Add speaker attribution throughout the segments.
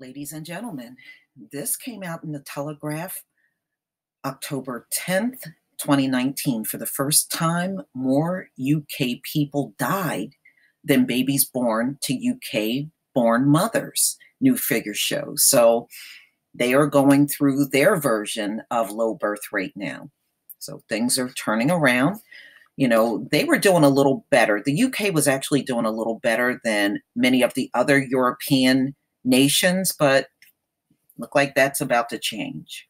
Speaker 1: Ladies and gentlemen, this came out in the Telegraph October 10th, 2019. For the first time, more UK people died than babies born to UK born mothers, new figures show. So they are going through their version of low birth rate now. So things are turning around. They were doing a little better. The UK was actually doing a little better than many of the other European nations, but look like that's about to change.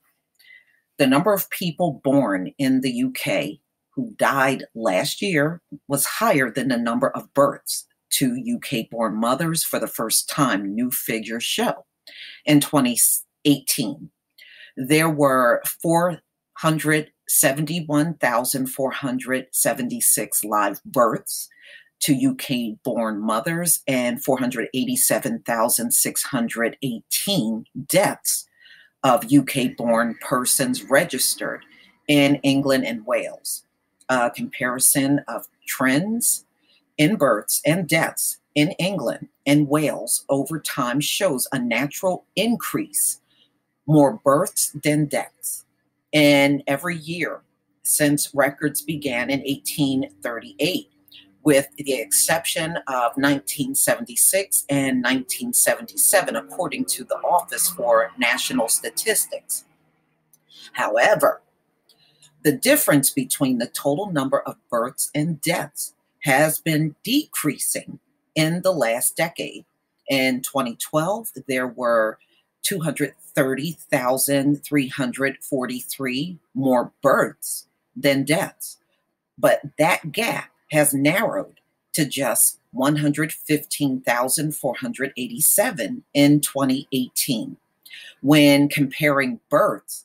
Speaker 1: The number of people born in the UK who died last year was higher than the number of births to UK born mothers for the first time, new figures show. In 2018, there were 471,476 live births to UK born mothers and 487,618 deaths of UK born persons registered in England and Wales. A comparison of trends in births and deaths in England and Wales over time shows a natural increase, more births than deaths, in every year since records began in 1838, with the exception of 1976 and 1977, according to the Office for National Statistics. However, the difference between the total number of births and deaths has been decreasing in the last decade. In 2012, there were 230,343 more births than deaths, but that gap has narrowed to just 115,487 in 2018. When comparing births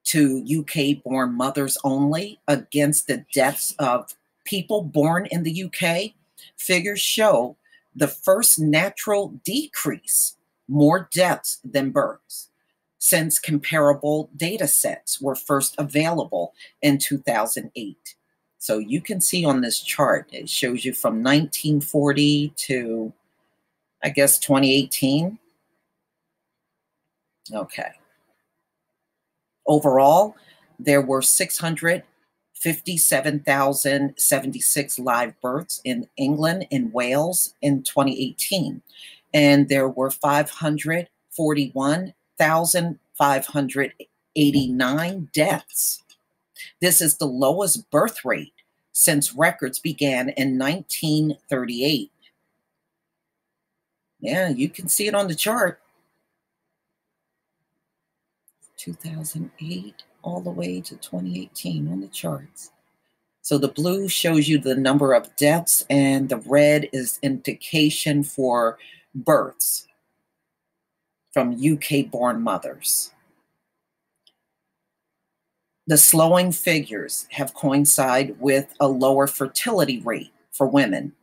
Speaker 1: to UK-born mothers only against the deaths of people born in the UK, figures show the first natural decrease, more deaths than births, since comparable data sets were first available in 2008. So you can see on this chart, it shows you from 1940 to, I guess, 2018. Okay. Overall, there were 657,076 live births in England and Wales in 2018. And there were 541,589 deaths. This is the lowest birth rate since records began in 1938. Yeah, you can see it on the chart. 2008 all the way to 2018 on the charts. So the blue shows you the number of deaths, and the red is indication for births from UK-born mothers. The slowing figures have coincided with a lower fertility rate for women.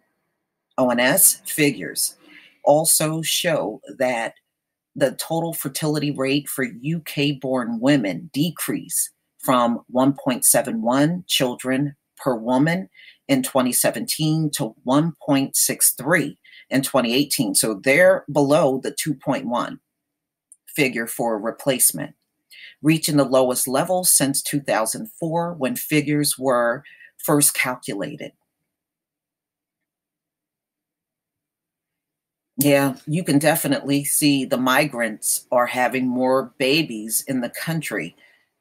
Speaker 1: ONS figures also show that the total fertility rate for UK-born women decreased from 1.71 children per woman in 2017 to 1.63 in 2018. So they're below the 2.1 figure for replacement, reaching the lowest level since 2004 when figures were first calculated. Yeah, you can definitely see the migrants are having more babies in the country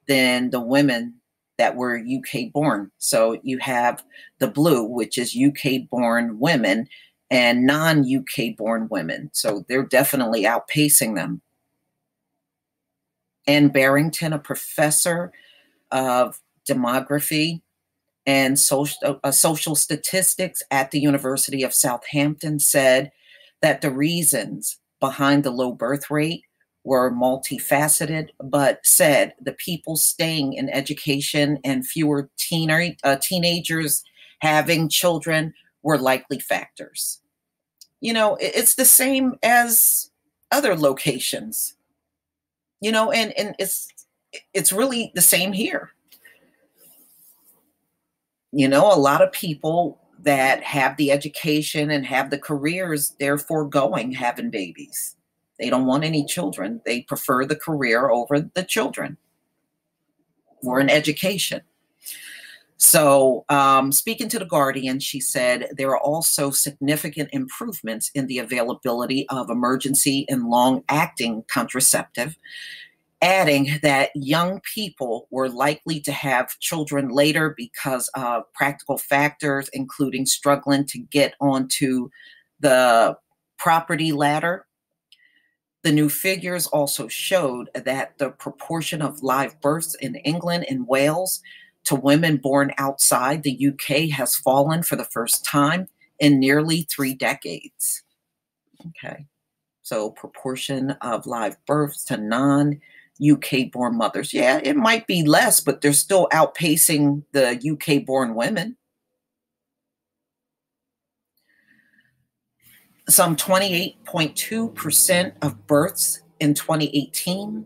Speaker 1: than the women that were UK born. So you have the blue, which is UK born women, and non-UK born women. So they're definitely outpacing them. Ann Barrington, a professor of demography and social statistics at the University of Southampton, said that the reasons behind the low birth rate were multifaceted, but said the people staying in education and fewer teenagers having children were likely factors. It's the same as other locations, and it's really the same here. A lot of people that have the education and have the careers, they're foregoing having babies. They don't want any children. They prefer the career over the children or an education. So speaking to The Guardian, she said there are also significant improvements in the availability of emergency and long-acting contraceptive, adding that young people were likely to have children later because of practical factors, including struggling to get onto the property ladder. The new figures also showed that the proportion of live births in England and Wales to women born outside the UK has fallen for the first time in nearly 3 decades. Okay, so proportion of live births to non-UK born mothers. Yeah, it might be less, but they're still outpacing the UK born women. Some 28.2% of births in 2018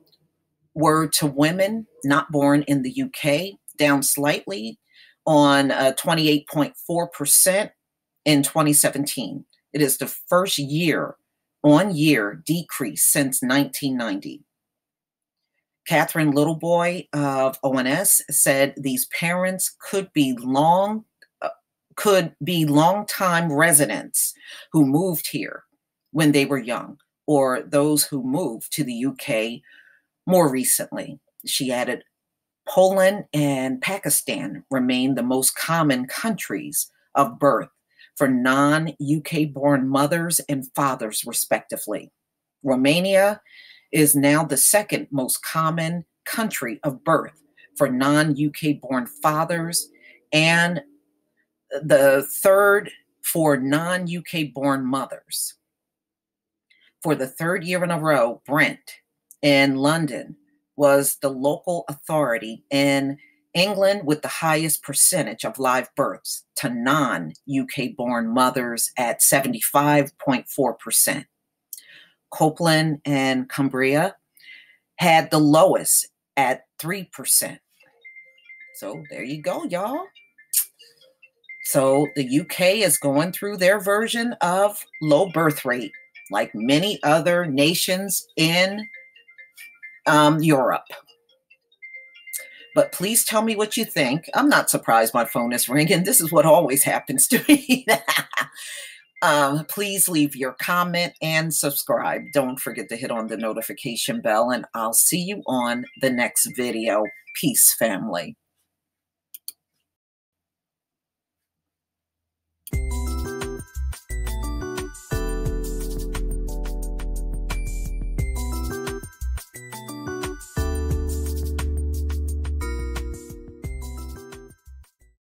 Speaker 1: were to women not born in the UK, down slightly on 28.4% in 2017. It is the first year-on-year decrease since 1990. Catherine Littleboy of ONS said these parents could be long-time residents who moved here when they were young, or those who moved to the UK more recently. She added, Poland and Pakistan remain the most common countries of birth for non-UK born mothers and fathers, respectively. Romania is now the second most common country of birth for non-UK born fathers and the third for non-UK born mothers. For the third year in a row, Brent in London was the local authority in England with the highest percentage of live births to non-UK born mothers at 75.4%. Copeland and Cabrera had the lowest at 3%. So there you go, y'all. So the UK is going through their version of low birth rate, like many other nations in Europe. But please tell me what you think. I'm not surprised my phone is ringing. This is what always happens to me. Please leave your comment and subscribe. Don't forget to hit on the notification bell, and I'll see you on the next video. Peace, family.